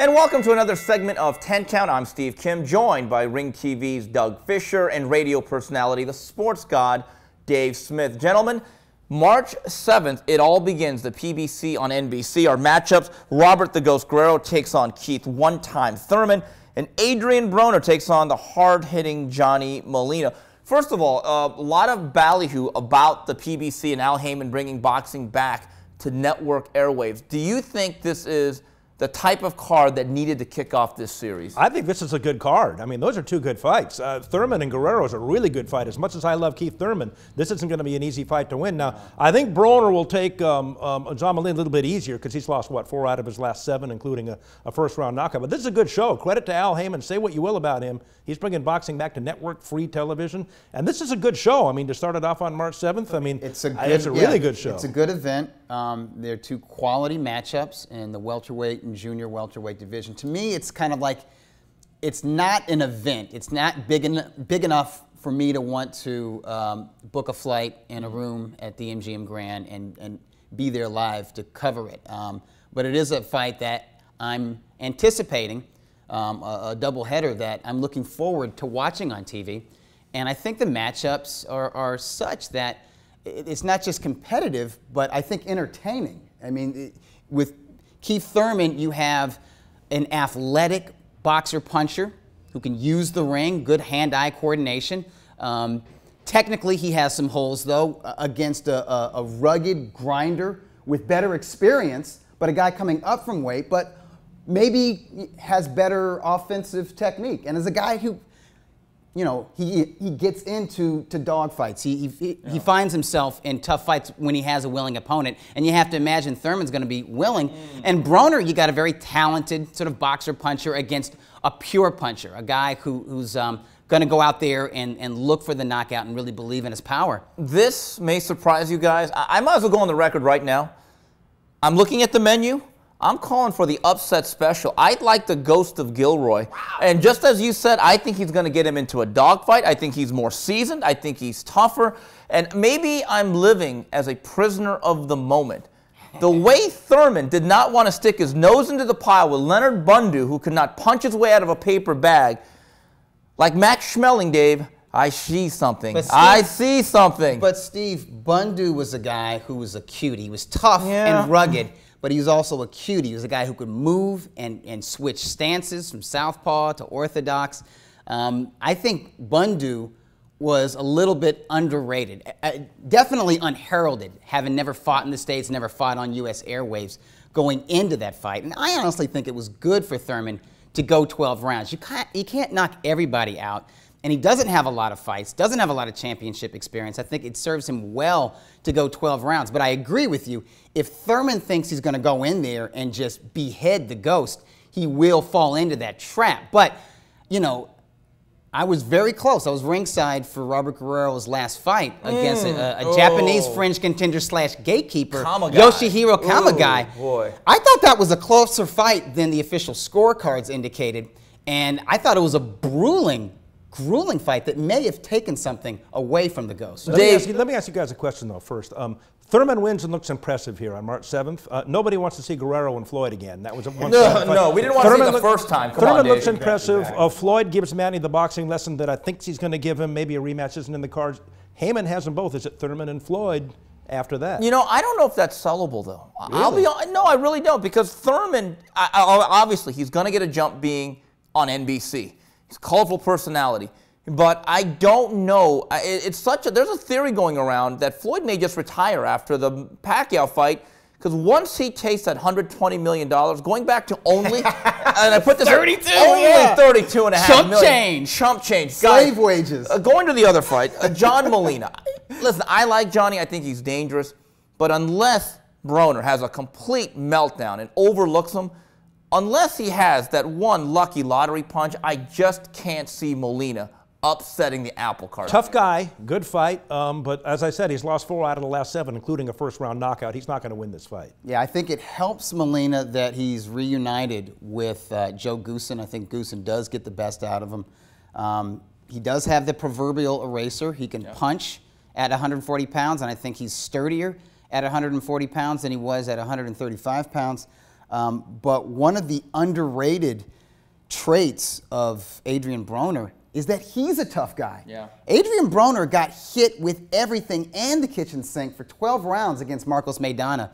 And welcome to another segment of 10 Count. I'm Steve Kim, joined by Ring TV's Doug Fischer and radio personality, the sports god, Dave Smith. Gentlemen, March 7th, it all begins. The PBC on NBC. Our matchups, Robert the Ghost Guerrero takes on Keith one-time Thurman, and Adrien Broner takes on the hard-hitting Johnny Molina. First of all, a lot of ballyhoo about the PBC and Al Haymon bringing boxing back to network airwaves. Do you think this is the type of card that needed to kick off this series? I think this is a good card. I mean, those are two good fights. Thurman and Guerrero is a really good fight. As much as I love Keith Thurman, this isn't going to be an easy fight to win. Now, I think Broner will take John Molina a little bit easier because he's lost, what, 4 out of his last 7, including a first-round knockout. But this is a good show. Credit to Al Haymon. Say what you will about him. He's bringing boxing back to network-free television. And this is a good show. I mean, to start it off on March 7th, I mean, it's a really good show. It's a good event. They're two quality matchups in the welterweight and junior welterweight division. To me, it's kind of like, it's not an event. It's not big enough for me to want to book a flight in a room at the MGM Grand and be there live to cover it. But it is a fight that I'm anticipating, a doubleheader that I'm looking forward to watching on TV. And I think the matchups are such that it's not just competitive, but I think entertaining. I mean, with Keith Thurman, you have an athletic boxer-puncher who can use the ring, good hand-eye coordination. Technically, he has some holes, though, against a rugged grinder with better experience, but a guy coming up from weight, but maybe has better offensive technique. And as a guy who, you know, he gets into dogfights. He finds himself in tough fights when he has a willing opponent, and you have to imagine Thurman's going to be willing. And Broner, you got a very talented sort of boxer puncher against a pure puncher, a guy who's going to go out there and look for the knockout and really believe in his power. This may surprise you guys. I might as well go on the record right now. I'm looking at the menu. I'm calling for the upset special. I'd like the Ghost of Gilroy. Wow. And just as you said, I think he's going to get him into a dogfight. I think he's more seasoned. I think he's tougher. And maybe I'm living as a prisoner of the moment. The way Thurman did not want to stick his nose into the pile with Leonard Bundu, who could not punch his way out of a paper bag, like Max Schmeling, Dave, I see something. Steve, I see something. But Steve, Bundu was a guy who was a cutie. He was tough and rugged. But he was also a cutie. He was a guy who could move and switch stances from southpaw to orthodox. I think Bundu was a little bit underrated, definitely unheralded, having never fought in the States, never fought on U.S. airwaves going into that fight. And I honestly think it was good for Thurman to go 12 rounds. You can't knock everybody out. And he doesn't have a lot of fights, doesn't have a lot of championship experience. I think it serves him well to go 12 rounds. But I agree with you. If Thurman thinks he's going to go in there and just behead the Ghost, he will fall into that trap. But, you know, I was very close. I was ringside for Robert Guerrero's last fight against a Japanese fringe contender / gatekeeper, Yoshihiro Kamagai. Boy. I thought that was a closer fight than the official scorecards indicated. And I thought it was a grueling fight that may have taken something away from the Ghost. Let me ask you guys a question, though, first. Thurman wins and looks impressive here on March 7th. Nobody wants to see Guerrero and Floyd again. That was a one-sided fight. No, we didn't want to see it the first time. Thurman looks impressive. Floyd gives Manny the boxing lesson that I think he's going to give him. Maybe a rematch isn't in the cards. Haymon has them both. Is it Thurman and Floyd after that? You know, I don't know if that's sellable, though. Really? No, I really don't, because Thurman, obviously, he's going to get a jump being on NBC. He's a colorful personality. But I don't know. There's a theory going around that Floyd may just retire after the Pacquiao fight, because once he tastes that $120 million, going back to only, and I put this 32, only 32.5 million. Chump change. Slave wages. Going to the other fight, John Molina. Listen, I like Johnny. I think he's dangerous. But unless Broner has a complete meltdown and overlooks him, unless he has that one lucky lottery punch, I just can't see Molina upsetting the apple cart. Tough guy, good fight, but as I said, he's lost 4 out of the last 7, including a first-round knockout. He's not going to win this fight. Yeah, I think it helps Molina that he's reunited with Joe Goossen. I think Goossen does get the best out of him. He does have the proverbial eraser. He can punch at 140 pounds, and I think he's sturdier at 140 pounds than he was at 135 pounds. But one of the underrated traits of Adrien Broner is that he's a tough guy. Yeah. Adrien Broner got hit with everything and the kitchen sink for 12 rounds against Marcos Maidana.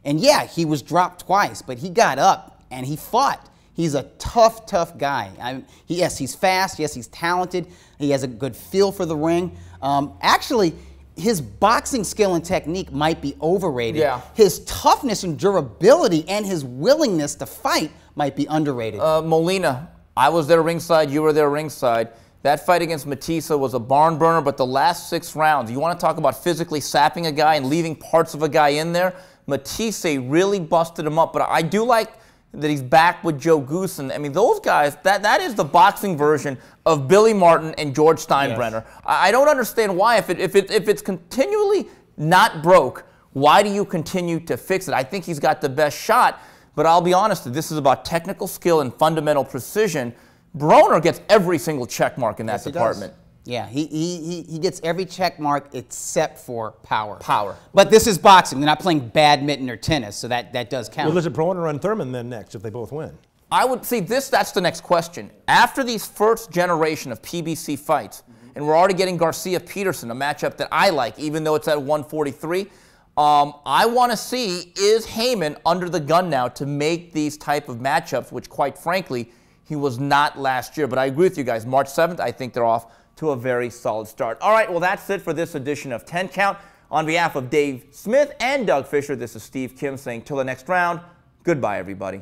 And yeah, he was dropped twice, but he got up and he fought. He's a tough, tough guy. Yes, he's fast. Yes, he's talented. He has a good feel for the ring. Actually, his boxing skill and technique might be overrated. Yeah. His toughness and durability and his willingness to fight might be underrated. Molina, I was there ringside, you were there ringside. That fight against Matissa was a barn burner, but the last 6 rounds, you want to talk about physically sapping a guy and leaving parts of a guy in there? Matisse really busted him up, but I do like that he's back with Joe Goosen. I mean, those guys, that is the boxing version of Billy Martin and George Steinbrenner. Yes. I don't understand why, if it's continually not broke, why do you continue to fix it? I think he's got the best shot, but I'll be honest, this is about technical skill and fundamental precision. Broner gets every single check mark in that department. Yeah, he gets every check mark except for power. Power. But this is boxing. They're not playing badminton or tennis, so that does count. Well, is it Broner and Thurman then next if they both win? I would see that's the next question. After these first generation of PBC fights, and we're already getting Garcia-Peterson, a matchup that I like, even though it's at 143, I want to see, is Heyman under the gun now to make these type of matchups, which quite frankly, he was not last year. But I agree with you guys. March 7th, I think they're off to a very solid start. All right, well, that's it for this edition of 10 Count. On behalf of Dave Smith and Doug Fischer, this is Steve Kim saying till the next round, goodbye, everybody.